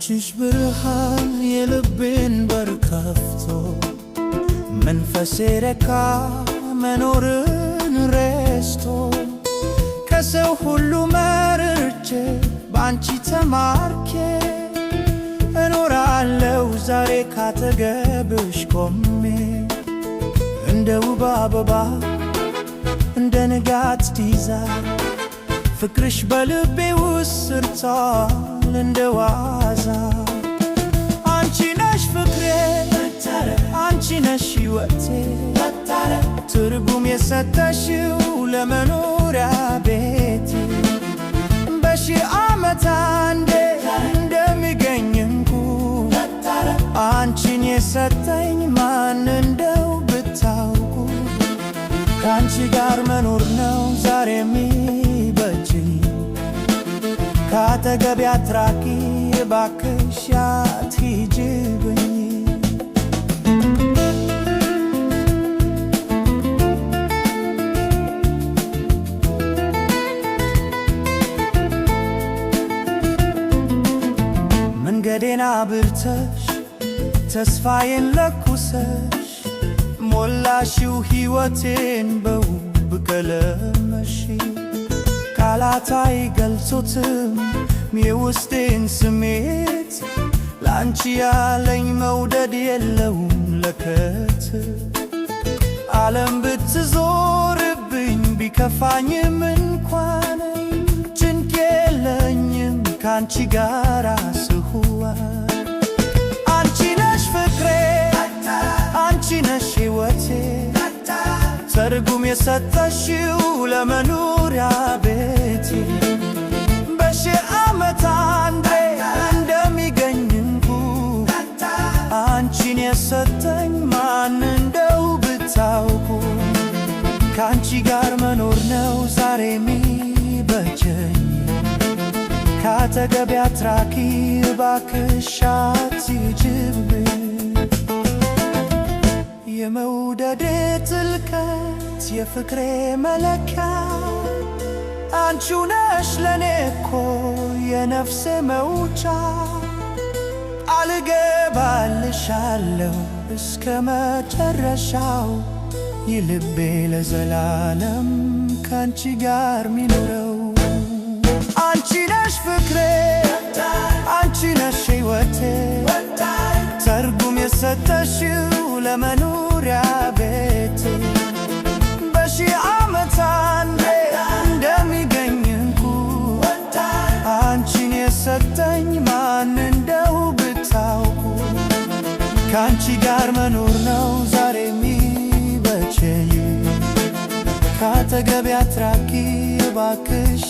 ያንቺሽ ብርሃን የልቤን በር ከፍቶ መንፈሴ ረካ መኖርን ረስቶ ከሰው ሁሉ መርጬ ባንቺ ተማርኬ እኖራለሁ ዛሬ ካጠገብሽ ቆሜ እንደ ውብ አበባ እንደ ንጋት ዲዛር ፍቅርሽ በልቤ ውስጥ ሰርቷል እንደ ዋዛ። አንቺ ነሽ ፍቅሬ አንቺ ነሽ ሕይወቴ ትርጉም የሰጠሽው ለመኖሪያ ቤቴ በሺህ ዓመት አንዴ እንደሚገኝ እንቁ አንቺን የሰጠኝ ማን እንደው ብታውቁ ከአንቺ ጋር መኖር ነው ዛሬ የሚበጅኝ ካጠገቤ አትራቂ እባክሽ አትሂጂብኝ። መንገዴን አብርተሽ ተስፋዬን ለኩሰሽ ሞላሽው ሕይወቴን በውብ ቀለምሽ ቃላት አይገልጹትም የውስጤን ስሜት ላንቺ ያለኝ መውደድ የለውም ለከት ዓለም ብትዞርብኝ ቢከፋኝም እንኳን ጭንቅ የለኝም ካንቺ ጋር ስሆን አንቺ ነሽ ፍቅሬ አንቺ ነሽ ሕይወቴ ትርጉም የሰጠሽው ለመኖሪያ ቤቴ በሺህ ዓመት አንዴ እንደሚገኝ እንቁ አንቺን የሰጠኝ ማን እንደው ብታውቁ ከአንቺ ጋር መኖር ነው ዛሬ የሚበጀኝ ካጠገቤ አትራቂ እባክሽ አትሂጂብኝ። የመውደዴ ጥልቀት የፍቅሬ መለኪያ አንቺው ነሽ ለኔ እኮ የነፍሴ መውጫ ቃል እገባልሻለሁ እስከ መጨረሻው የልቤ ለዘላለም ካንቺ ጋር ሚኖረው አንቺ ነሽ ፍቅሬ አንቺ ነሽ ሕይወቴ ትርጉም የሰጠሽው ለመኖሪያ ቤቴ በሺህ ዓመት አንዴ እንደሚገኝ እንቁ አንቺን የሰጠኝ ማን እንደው ብታውቁ ከአንቺ ጋር መኖር ነው ዛሬ የሚበጀኝ ካጠገቤ አትራቂ እባክሽ